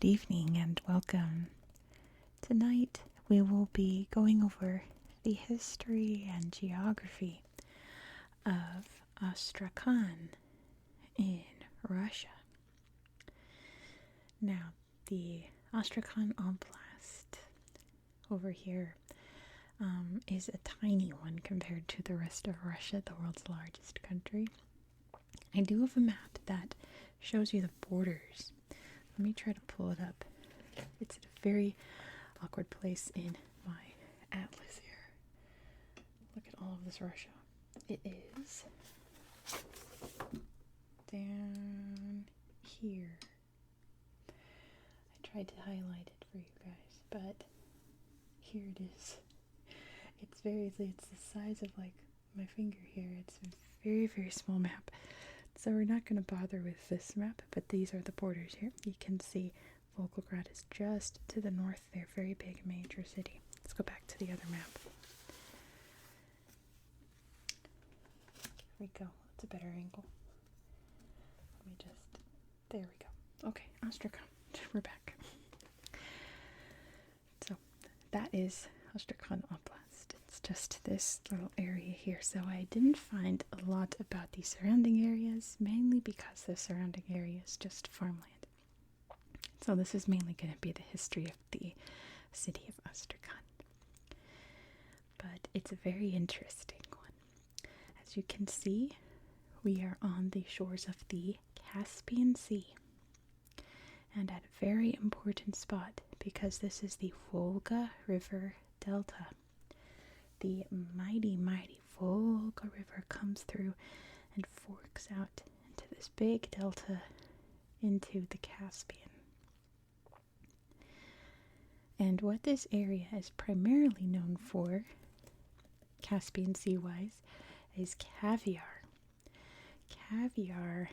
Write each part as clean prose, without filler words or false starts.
Good evening and welcome. Tonight we will be going over the history and geography of Astrakhan in Russia. Now, the Astrakhan Oblast over here is a tiny one compared to the rest of Russia, the world's largest country. I do have a map that shows you the borders. Let me try to pull it up. It's at a very awkward place in my atlas here. Look at all of this Russia. It is down here. I tried to highlight it for you guys, but here it is. It's the size of like my finger here. It's a very, very small map. So we're not going to bother with this map, but these are the borders here. You can see Volgograd is just to the north there, very big major city. Let's go back to the other map. Here we go. That's a better angle. There we go. Okay, Astrakhan. We're back. So that is Astrakhan Oblast. It's just this little area here. So I didn't find a lot about the surrounding areas, mainly because the surrounding area is just farmland. So this is mainly going to be the history of the city of Astrakhan. But it's a very interesting one. As you can see, we are on the shores of the Caspian Sea. And at a very important spot, because this is the Volga River Delta. The mighty, mighty Volga River comes through and forks out into this big delta into the Caspian. And what this area is primarily known for, Caspian Sea-wise, is caviar. Caviar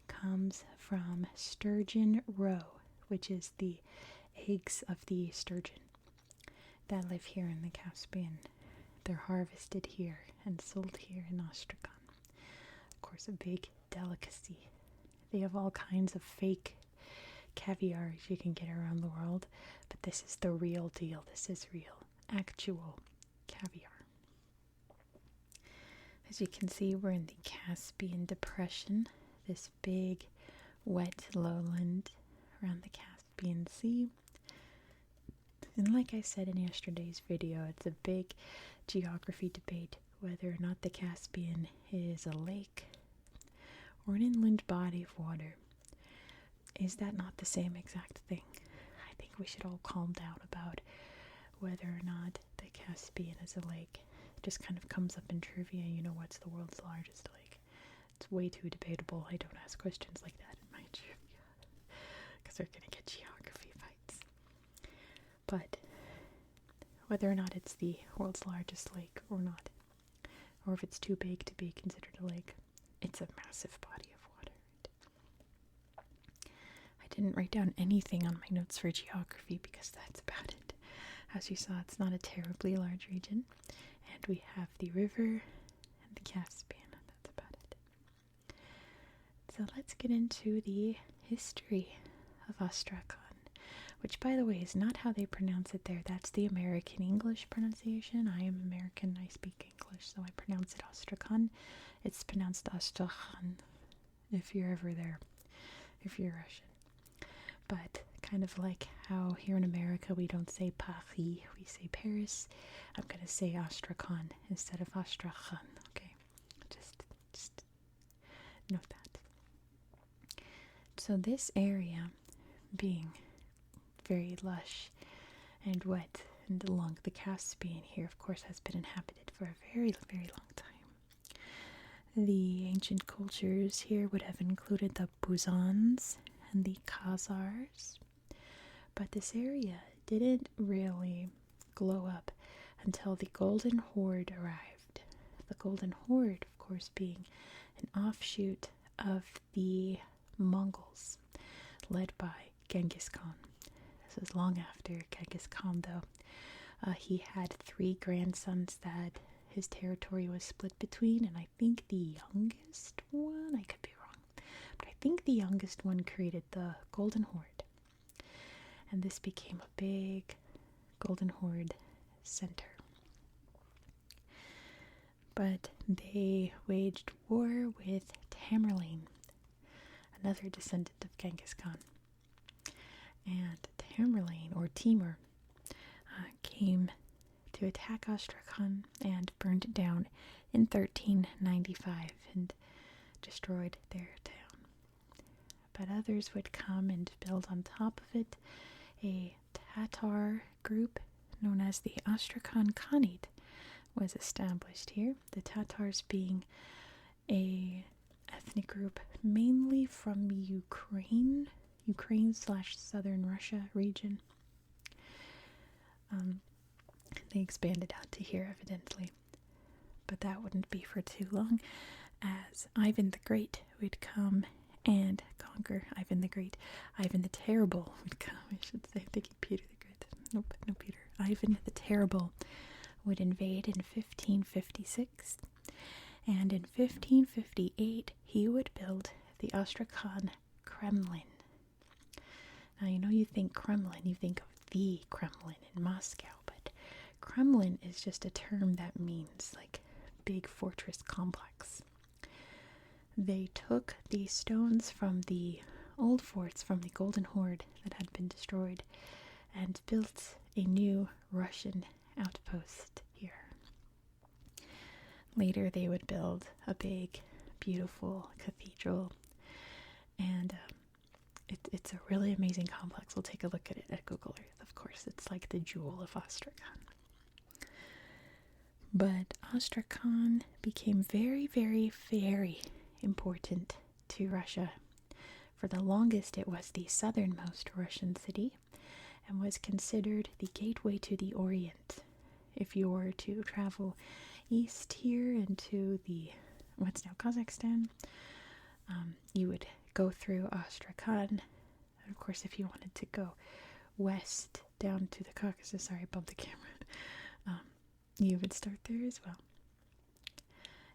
comes from sturgeon roe, which is the eggs of the sturgeon that live here in the Caspian. They're harvested here and sold here in Astrakhan. Of course, a big delicacy. They have all kinds of fake caviars you can get around the world, but this is the real deal. This is real, actual caviar. As you can see, we're in the Caspian Depression, this big, wet lowland around the Caspian Sea. And like I said in yesterday's video, it's a big geography debate whether or not the Caspian is a lake or an inland body of water. Is that not the same exact thing? I think we should all calm down about whether or not the Caspian is a lake. It just kind of comes up in trivia, what's the world's largest lake? It's way too debatable. I don't ask questions like that in my trivia because they're going to get geography fights. But whether or not it's the world's largest lake or not, or if it's too big to be considered a lake, it's a massive body of water. I didn't write down anything on my notes for geography because that's about it. As you saw, it's not a terribly large region, and we have the river and the Caspian. That's about it. So let's get into the history of Astrakhan, which, by the way, is not how they pronounce it there. That's the American English pronunciation. I am American. I speak English, so I pronounce it Astrakhan. It's pronounced Astrakhan if you're ever there, if you're Russian. But kind of like how here in America we don't say Paris, we say Paris. I'm going to say Astrakhan instead of Astrakhan, okay? Just note that. So this area being very lush and wet and along the Caspian here, of course, has been inhabited for a very, very long time. The ancient cultures here would have included the Buzans and the Khazars, but this area didn't really glow up until the Golden Horde arrived. The Golden Horde, of course, being an offshoot of the Mongols, led by Genghis Khan. This was long after Genghis Khan, though. He had 3 grandsons that his territory was split between, and I think the youngest one, I could be wrong, but I think the youngest one created the Golden Horde. and this became a big Golden Horde center. But they waged war with Tamerlane, another descendant of Genghis Khan. And Tamerlane, or Timur, came to attack Astrakhan and burned it down in 1395 and destroyed their town. But others would come and build on top of it. A Tatar group known as the Astrakhan Khanate was established here, the Tatars being a ethnic group mainly from Ukraine / southern Russia region. They expanded out to here, evidently, but that wouldn't be for too long, as Ivan the Great would come and conquer. Ivan the Terrible would come, I should say. I'm thinking Peter the Great. Nope, no Peter. Ivan the Terrible would invade in 1556, and in 1558 he would build the Astrakhan Kremlin. Now, you think Kremlin, you think of the Kremlin in Moscow, but Kremlin is just a term that means like big fortress complex. They took the stones from the old forts from the Golden Horde that had been destroyed and built a new Russian outpost here. Later they would build a big, beautiful cathedral, and it's a really amazing complex. We'll take a look at it at Google Earth, of course. It's like the jewel of Astrakhan. But Astrakhan became very, very, very important to Russia. For the longest, it was the southernmost Russian city and was considered the gateway to the Orient. If you were to travel east here into the what's now Kazakhstan, you would go through Astrakhan. And of course, if you wanted to go west down to the Caucasus, sorry, I bumped the camera, you would start there as well.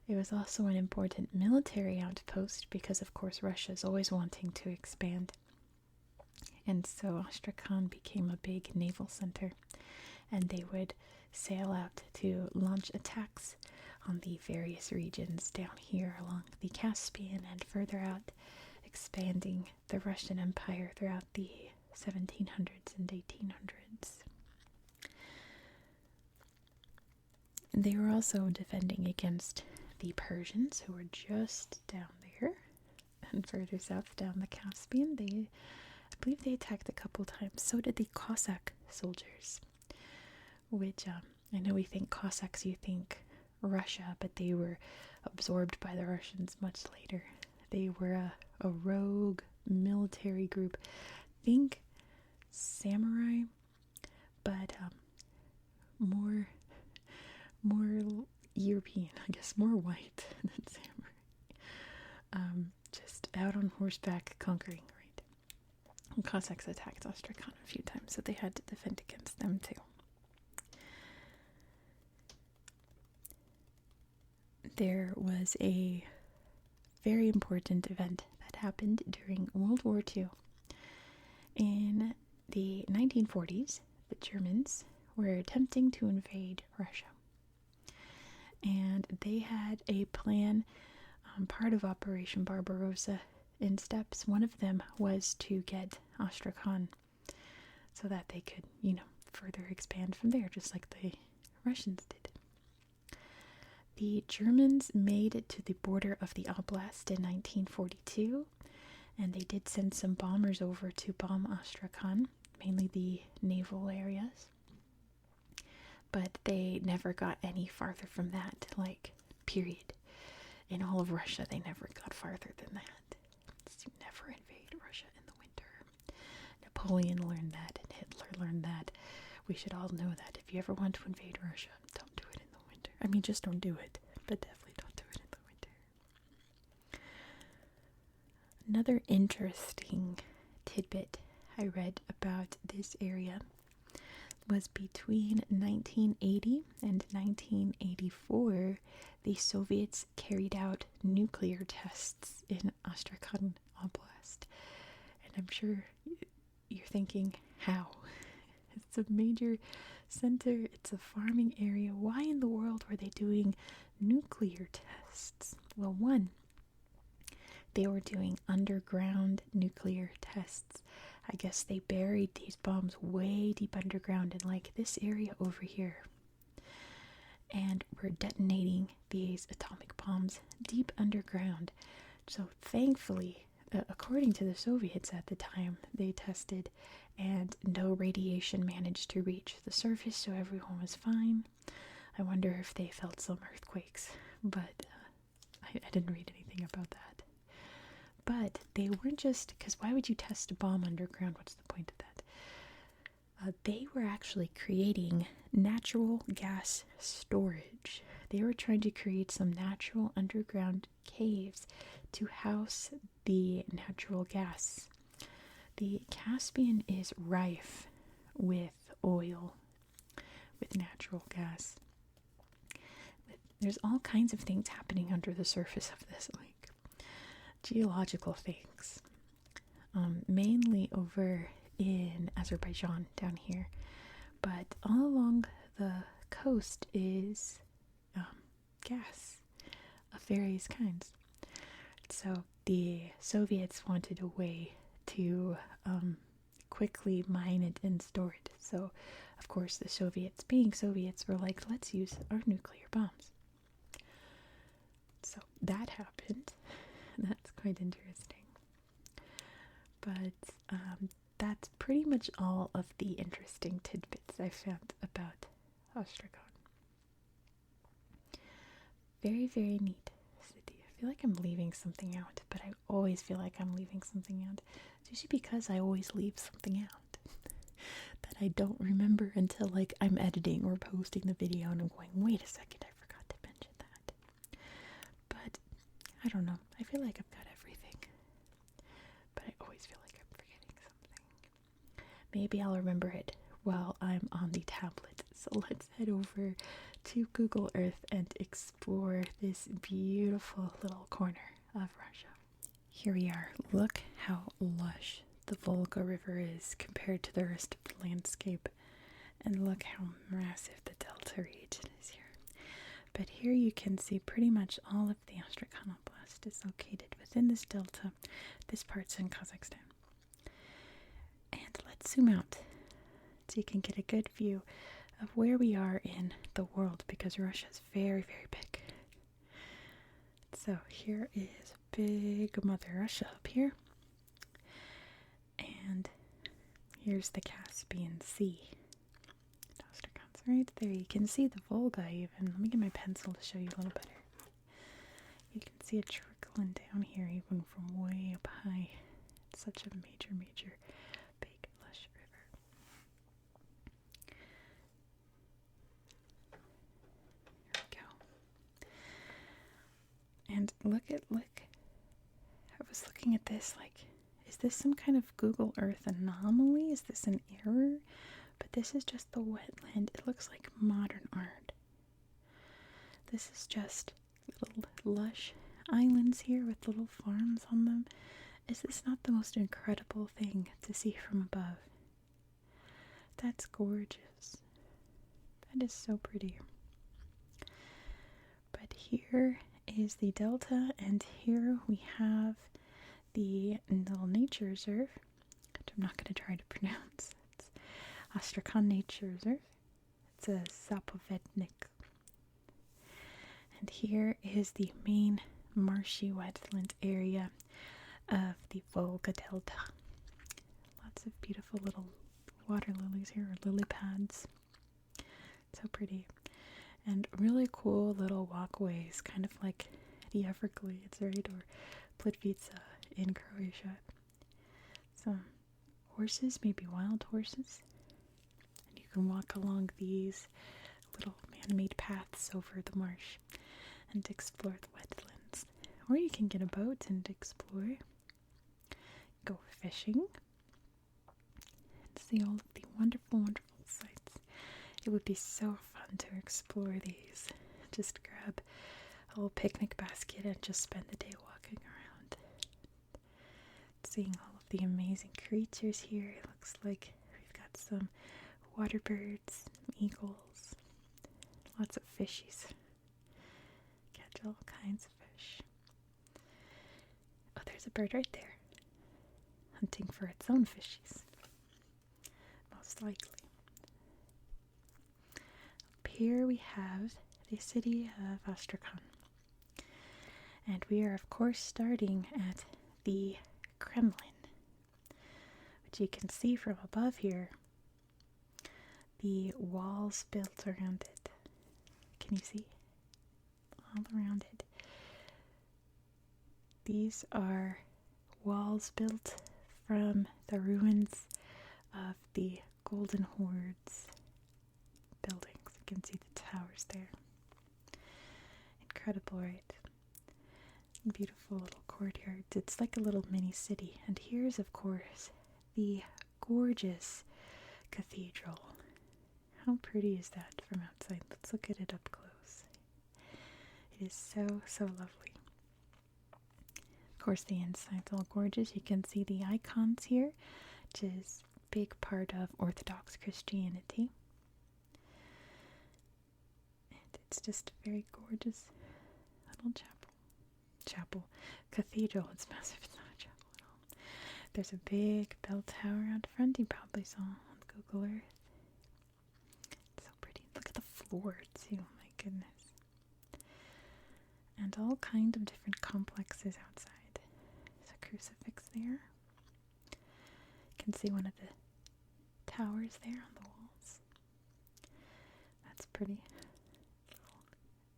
It was also an important military outpost because, of course, Russia is always wanting to expand. And so Astrakhan became a big naval center, and they would sail out to launch attacks on the various regions down here along the Caspian and further out, expanding the Russian Empire throughout the 1700s and 1800s. They were also defending against the Persians, who were just down there and further south down the Caspian. I believe they attacked a couple times. So did the Cossack soldiers, which I know we think Cossacks, you think Russia, but they were absorbed by the Russians much later. They were a rogue military group. Think samurai, but more European, I guess, more white than samurai. Just out on horseback conquering, right? And Cossacks attacked Astrakhan a few times, so they had to defend against them too. There was a very important event that happened during World War II. In the 1940s, the Germans were attempting to invade Russia. And they had a plan, part of Operation Barbarossa, in steps. One of them was to get Astrakhan so that they could, further expand from there, just like the Russians did. The Germans made it to the border of the oblast in 1942, and they did send some bombers over to bomb Astrakhan, mainly the naval areas. But they never got any farther from that, period. In all of Russia, they never got farther than that. So you never invade Russia in the winter. Napoleon learned that, and Hitler learned that. We should all know that. If you ever want to invade Russia, don't do it in the winter. I mean, just don't do it, but definitely don't do it in the winter. Another interesting tidbit I read about this area was between 1980 and 1984, the Soviets carried out nuclear tests in Astrakhan Oblast. And I'm sure you're thinking, How? It's a major center, it's a farming area. Why in the world were they doing nuclear tests? Well, one, they were doing underground nuclear tests. I guess they buried these bombs way deep underground in like this area over here. And were detonating these atomic bombs deep underground. So thankfully, according to the Soviets at the time, they tested and no radiation managed to reach the surface, so everyone was fine. I wonder if they felt some earthquakes, but I didn't read anything about that. But they weren't just, because why would you test a bomb underground? What's the point of that? They were actually creating natural gas storage. They were trying to create some natural underground caves to house the natural gas. The Caspian is rife with oil, with natural gas. There's all kinds of things happening under the surface of this lake. Geological things. Mainly over in Azerbaijan down here, but all along the coast is gas of various kinds. So the Soviets wanted a way to quickly mine it and store it. So of course the Soviets, being Soviets, were like, let's use our nuclear bombs. So that happened. That's quite interesting. But that's pretty much all of the interesting tidbits I found about Astrakhan. Very, very neat city. I feel like I'm leaving something out, but I always feel like I'm leaving something out. It's usually because I always leave something out that I don't remember until like I'm editing or posting the video and I'm going, wait a second, I forgot to mention that. But I don't know. I feel like I've got everything. But I always feel like I'm forgetting something. Maybe I'll remember it while I'm on the tablet. So let's head over to Google Earth and explore this beautiful little corner of Russia. Here we are. Look how lush the Volga River is compared to the rest of the landscape. And look how massive the delta region is here. But here you can see pretty much all of the Astrakhan Oblast is located within this delta. This part's in Kazakhstan. And let's zoom out so you can get a good view of where we are in the world, because Russia is very, very big. So here is big Mother Russia up here. And here's the Caspian Sea. Astrakhan's right there. You can see the Volga even. Let me get my pencil to show you a little better. You can see it trickling down here even from way up high. It's such a major, major, big, lush river. There we go. And look. I was looking at this like, is this some kind of Google Earth anomaly? Is this an error? But this is just the wetland. It looks like modern art. This is just little lush islands here with little farms on them. Is this not the most incredible thing to see from above? That's gorgeous. That is so pretty. But here is the delta, and here we have the little nature reserve, which I'm not going to try to pronounce. It's Astrakhan Nature Reserve. It's a Zapovednik. And here is the main marshy wetland area of the Volga Delta. Lots of beautiful little water lilies here, or lily pads. So pretty. And really cool little walkways, kind of like the Everglades, right? Or Plitvica in Croatia. Some horses, maybe wild horses. And you can walk along these little man-made paths over the marsh and explore the wetlands. Or you can get a boat and explore. Go fishing. And see all of the wonderful, wonderful sights. It would be so fun to explore these. Just grab a little picnic basket and just spend the day walking around. Seeing all of the amazing creatures here. It looks like we've got some water birds, eagles, lots of fishies. Catch all kinds of fish. Oh, there's a bird right there, hunting for its own fishies. Most likely. Up here we have the city of Astrakhan. And we are, of course, starting at the Kremlin, which you can see from above here. The walls built around it. Can you see? All around it. These are walls built from the ruins of the Golden Horde's buildings. You can see the towers there. Incredible, right? Beautiful little courtyards. It's like a little mini city. And here's, of course, the gorgeous cathedral. How pretty is that from outside? Let's look at it up close. It is so, so lovely. Of course, the inside's all gorgeous. You can see the icons here, which is a big part of Orthodox Christianity. And it's just a very gorgeous little cathedral. It's massive. It's not a chapel at all. There's a big bell tower out front. You probably saw on Google Earth. It's so pretty. Look at the floor too. My goodness. And all kind of different complexes outside. There's a crucifix there. You can see one of the towers there on the walls. That's pretty.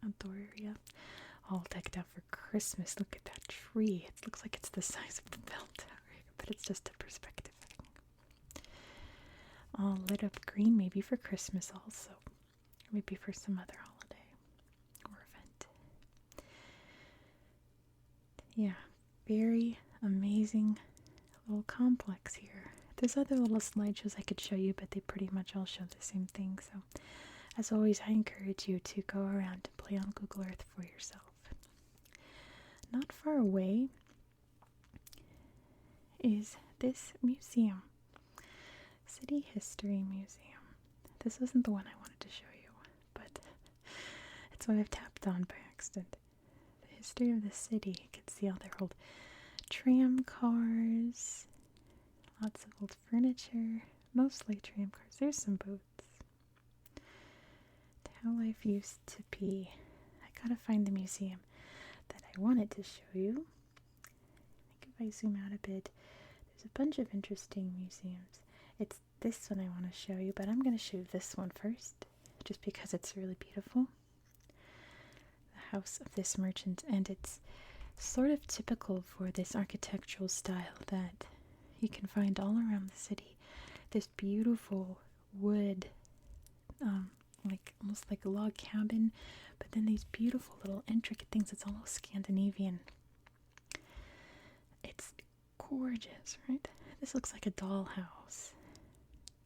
Outdoor area. All decked out for Christmas. Look at that tree. It looks like it's the size of the bell tower, but it's just a perspective thing. All lit up green, maybe for Christmas also. Or maybe for some other holiday or event. Yeah, very amazing little complex here. There's other little slideshows I could show you, but they pretty much all show the same thing. So, as always, I encourage you to go around and play on Google Earth for yourself. Not far away is this museum, City History Museum. This wasn't the one I wanted to show you, but it's what I've tapped on by accident. The history of the city. You can see all their old tram cars, lots of old furniture, mostly tram cars. There's some boats. How life used to be. I gotta find the museum that I wanted to show you. I think if I zoom out a bit, there's a bunch of interesting museums. It's this one I want to show you, but I'm going to show you this one first, just because it's really beautiful. The house of this merchant, and it's sort of typical for this architectural style that you can find all around the city. This beautiful wood, like almost like a log cabin, but then these beautiful little intricate things. It's almost Scandinavian. It's gorgeous, right? This looks like a dollhouse.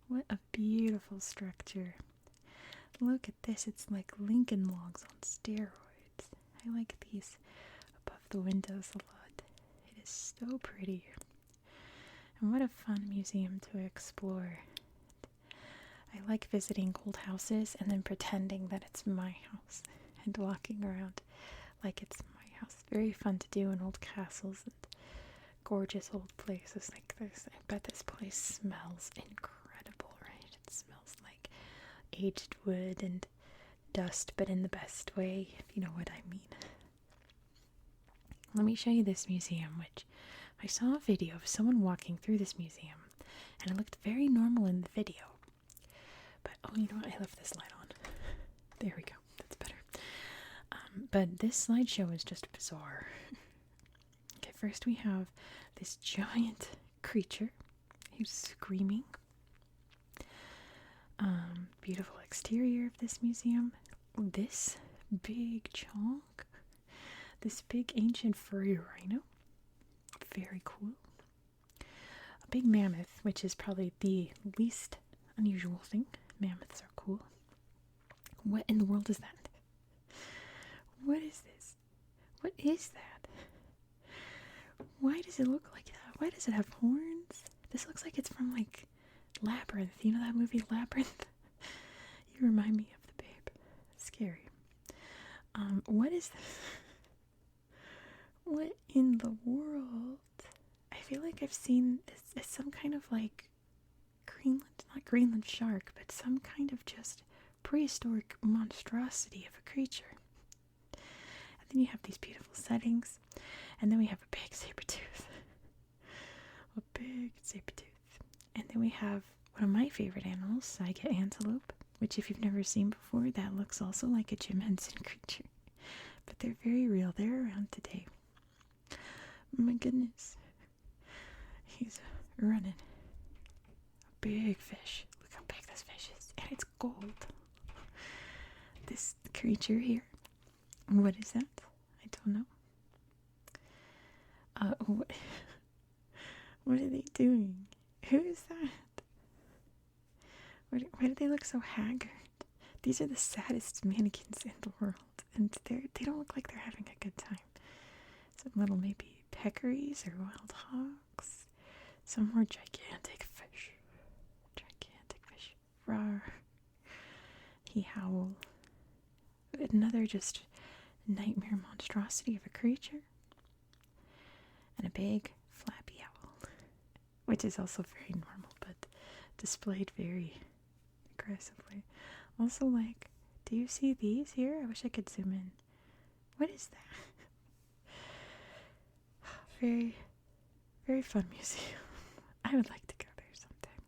What a beautiful structure. Look at this. It's like Lincoln logs on steroids. I like these above the windows a lot. It is so pretty. And what a fun museum to explore. I like visiting old houses and then pretending that it's my house and walking around like it's my house. Very fun to do in old castles and gorgeous old places like this. I bet this place smells incredible, right? It smells like aged wood and dust, but in the best way, if you know what I mean. Let me show you this museum, which I saw a video of someone walking through this museum, and it looked very normal in the video. But, oh, you know what? I left this light on. There we go. That's better. But this slideshow is just bizarre. Okay, first we have this giant creature who's screaming. Beautiful exterior of this museum. This big chunk. This big ancient furry rhino. Very cool. A big mammoth, which is probably the least unusual thing. Mammoths are cool. What in the world is that? What is this? What is that? Why does it look like that? Why does it have horns? This looks like it's from like Labyrinth. You know that movie Labyrinth? You remind me of the babe. Scary. What is this? What in the world? I feel like I've seen it's some kind of like not Greenland shark, but some kind of just prehistoric monstrosity of a creature. And then you have these beautiful settings, and then we have a big saber tooth. A big saber tooth. And then we have one of my favorite animals, Saiga antelope, which if you've never seen before, that looks also like a Jim Henson creature. But they're very real. They're around today. Oh my goodness. He's running. A big fish. Look how big this fish is. And it's gold. This creature here. What is that? I don't know. What are they doing? Who is that? Why do they look so haggard? These are the saddest mannequins in the world, and they don't look like they're having a good time. Some little maybe peccaries or wild hogs. Some more gigantic fish. Gigantic fish. Rawr. He howled. Another just nightmare monstrosity of a creature. And a big flappy owl, which is also very normal, but displayed very aggressively. Also, like, do you see these here? I wish I could zoom in. What is that? Very, very fun museum. I would like to go there sometime.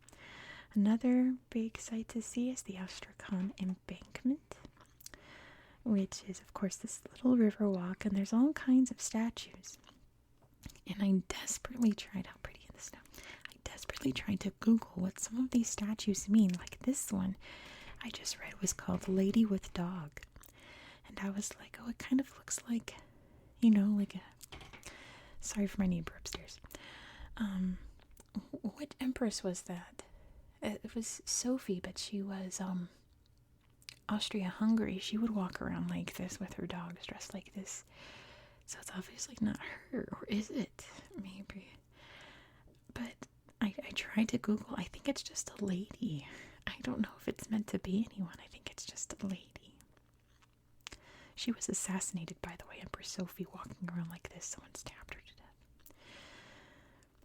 Another big sight to see is the Astrakhan embankment, which is, of course, this little river walk, and there's all kinds of statues. And I desperately tried, how pretty in the snow, I desperately tried to Google what some of these statues mean. Like this one I just read was called Lady with Dog. And I was like, oh, it kind of looks like, like a, sorry for my neighbor upstairs. What empress was that? It was Sophie, but she was, Austria-Hungary. She would walk around like this with her dogs dressed like this. So it's obviously not her, or is it? Maybe. But I tried to Google. I think it's just a lady. I don't know if it's meant to be anyone. I think it's just a lady. She was assassinated, by the way. Empress Sophie walking around like this. Someone stabbed her to death.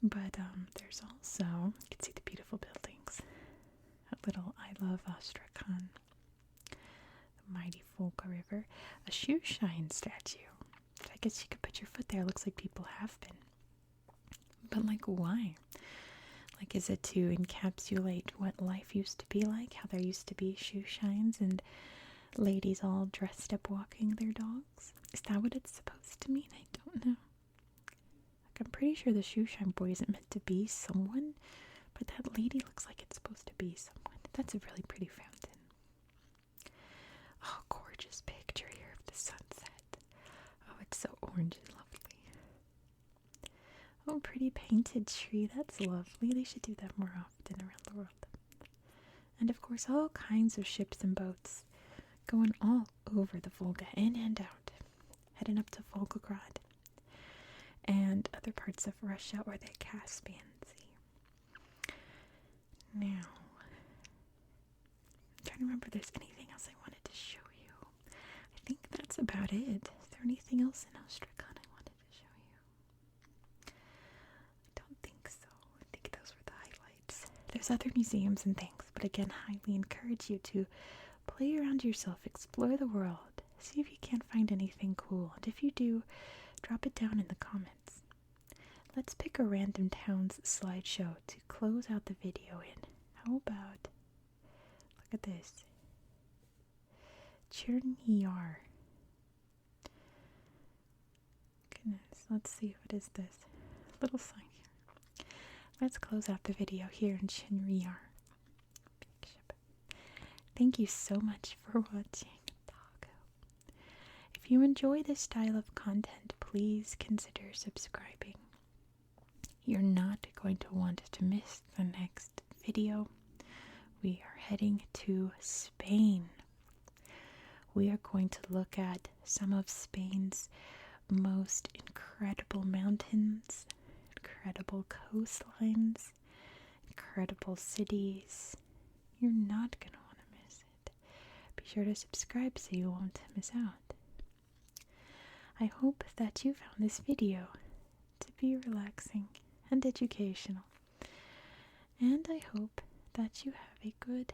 But there's also, you can see the beautiful buildings. A little I love Astrakhan. The mighty Volga River. A shoe shine statue. I guess you could put your foot there. It looks like people have been. But, like, why? Like, is it to encapsulate what life used to be like? How there used to be shoe shines and ladies all dressed up walking their dogs? Is that what it's supposed to mean? I don't know. Like, I'm pretty sure the shoe shine boy isn't meant to be someone, but that lady looks like it's supposed to be someone. That's a really pretty fountain. Oh, gorgeous picture here of the sunset. Oh, it's so orange and lovely. Oh, pretty painted tree. That's lovely. They should do that more often around the world. And of course, all kinds of ships and boats going all over the Volga, in and out, heading up to Volgograd and other parts of Russia or the Caspian Sea. Now, I'm trying to remember if there's anything else I wanted to show you. I think that's about it. Is there anything else in Astrakhan I wanted to show you? I don't think so. I think those were the highlights. There's other museums and things, but again, highly encourage you to play around yourself, explore the world, see if you can't find anything cool, and if you do, drop it down in the comments. Let's pick a random town's slideshow to close out the video in. How about, look at this, Chernyar. Goodness, let's see, what is this? Little sign here. Let's close out the video here in Chernyar. Big ship. Thank you so much for watching. If you enjoy this style of content, please consider subscribing. You're not going to want to miss the next video. We are heading to Spain. We are going to look at some of Spain's most incredible mountains, incredible coastlines, incredible cities. You're not going to want to miss it. Be sure to subscribe so you won't miss out. I hope that you found this video to be relaxing and educational. And I hope that you have a good